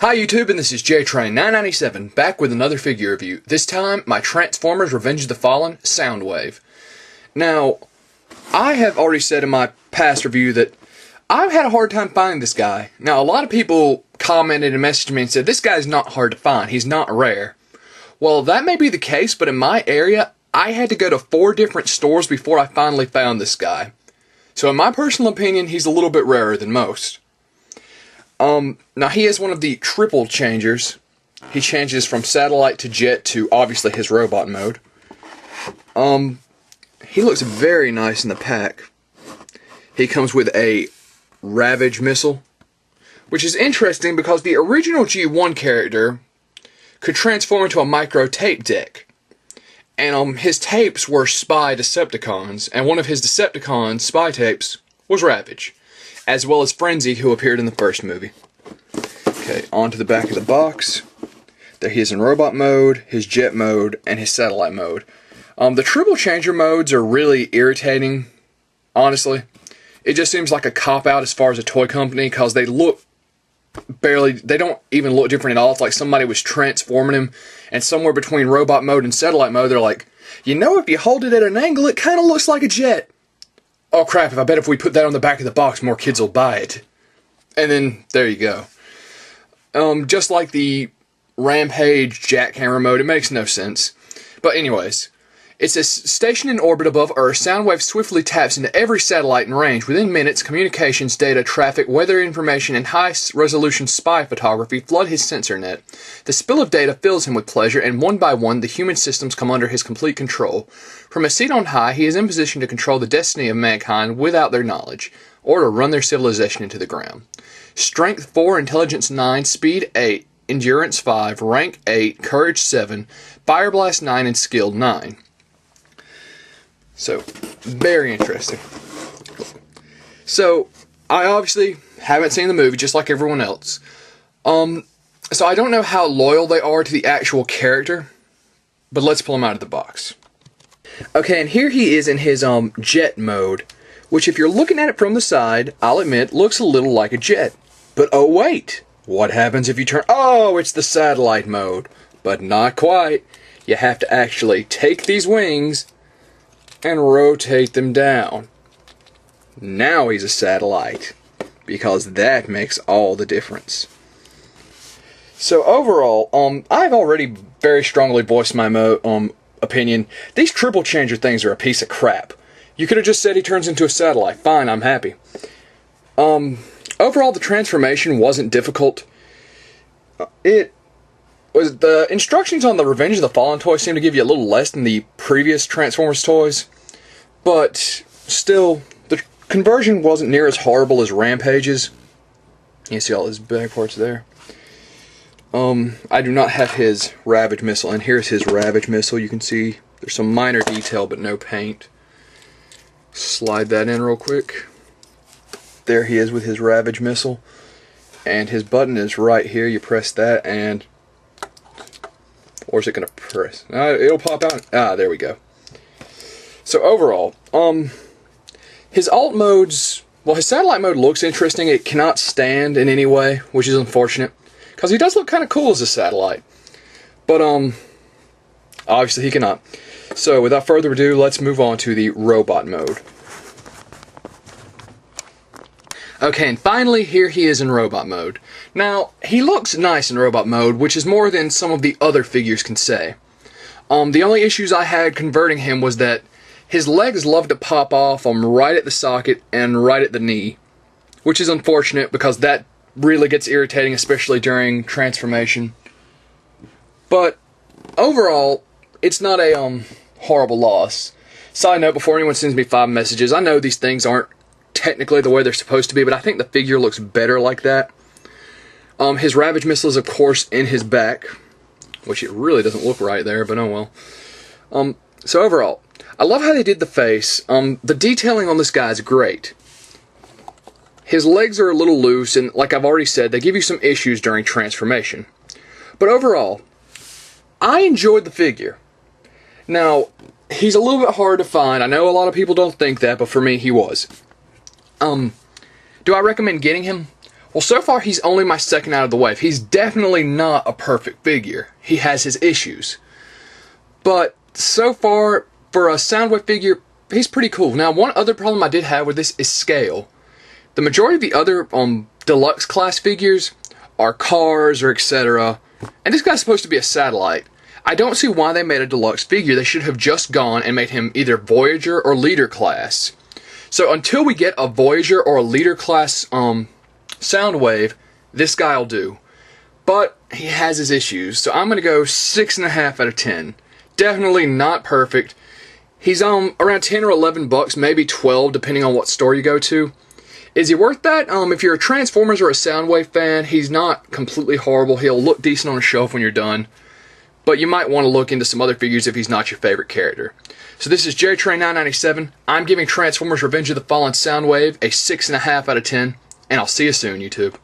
Hi YouTube, and this is JTrain997, back with another figure review. This time, my Transformers Revenge of the Fallen Soundwave. Now, I have already said in my past review that I've had a hard time finding this guy. Now, a lot of people commented and messaged me and said, this guy's not hard to find, he's not rare. Well, that may be the case, but in my area, I had to go to 4 different stores before I finally found this guy. So in my personal opinion, he's a little bit rarer than most. Now he is one of the triple changers. He changes from satellite to jet to obviously his robot mode. He looks very nice in the pack. He comes with a Ravage missile, which is interesting because the original G1 character could transform into a micro tape deck. And his tapes were spy Decepticons, and one of his Decepticon spy tapes was Ravage, as well as Frenzy, who appeared in the first movie. Okay, on to the back of the box. There he is in robot mode, his jet mode, and his satellite mode. The triple changer modes are really irritating, honestly. It just seems like a cop-out as far as a toy company, because they don't even look different at all. It's like somebody was transforming him, and somewhere between robot mode and satellite mode, they're like, you know, if you hold it at an angle, it kind of looks like a jet. Oh crap, I bet if we put that on the back of the box, more kids will buy it. And then, there you go. Just like the Rampage jackhammer mode, it makes no sense. But anyways, it says, stationed in orbit above Earth, Soundwave swiftly taps into every satellite in range. Within minutes, communications, data, traffic, weather information, and high-resolution spy photography flood his sensor net. The spill of data fills him with pleasure, and one by one, the human systems come under his complete control. From a seat on high, he is in position to control the destiny of mankind without their knowledge, or to run their civilization into the ground. Strength 4, Intelligence 9, Speed 8, Endurance 5, Rank 8, Courage 7, Fire Blast 9, and Skill 9. So, very interesting. So, I obviously haven't seen the movie, just like everyone else. So I don't know how loyal they are to the actual character, but let's pull him out of the box. Okay, and here he is in his jet mode, which if you're looking at it from the side, I'll admit, looks a little like a jet. But oh wait, what happens if you turn... Oh, it's the satellite mode. But not quite. You have to actually take these wings and rotate them down. Now he's a satellite, because that makes all the difference. So overall, I've already very strongly voiced my opinion. These triple changer things are a piece of crap. You could have just said he turns into a satellite. Fine, I'm happy. Overall, the transformation wasn't difficult. The instructions on the Revenge of the Fallen toy seem to give you a little less than the previous Transformers toys, but still, the conversion wasn't near as horrible as Rampage's. You see all his back parts there. I do not have his Ravage missile, and here's his Ravage missile. You can see there's some minor detail, but no paint. Slide that in real quick. There he is with his Ravage missile, and his button is right here. You press that, and or is it gonna press? It'll pop out. Ah, there we go. So overall, his alt modes, well, his satellite mode looks interesting. It cannot stand in any way, which is unfortunate, because he does look kind of cool as a satellite. But obviously he cannot. So without further ado, let's move on to the robot mode. Okay, and finally, here he is in robot mode. Now, he looks nice in robot mode, which is more than some of the other figures can say. The only issues I had converting him was that his legs love to pop off right at the socket and right at the knee, which is unfortunate because that really gets irritating, especially during transformation. But overall, it's not a horrible loss. Side note, before anyone sends me 5 messages, I know these things aren't technically the way they're supposed to be, but I think the figure looks better like that. His Ravage missile is, of course, in his back, which it really doesn't look right there, but oh well. So overall, I love how they did the face. The detailing on this guy is great. His legs are a little loose, and like I've already said, they give you some issues during transformation. But overall, I enjoyed the figure. Now, he's a little bit hard to find. I know a lot of people don't think that, but for me, he was. Do I recommend getting him? Well, so far he's only my second out of the wave. He's definitely not a perfect figure. He has his issues. But so far, for a Soundwave figure, he's pretty cool. Now, one other problem I did have with this is scale. The majority of the other deluxe class figures are cars or etc. And this guy's supposed to be a satellite. I don't see why they made a deluxe figure. They should have just gone and made him either Voyager or Leader class. So until we get a Voyager or a Leader class Soundwave, this guy'll do. But he has his issues, so I'm going to go 6.5 out of 10. Definitely not perfect. He's around 10 or 11 bucks, maybe 12, depending on what store you go to. Is he worth that? If you're a Transformers or a Soundwave fan, he's not completely horrible. He'll look decent on a shelf when you're done. But you might want to look into some other figures if he's not your favorite character. So this is JTrain997. I'm giving Transformers Revenge of the Fallen Soundwave a 6.5 out of 10. And I'll see you soon, YouTube.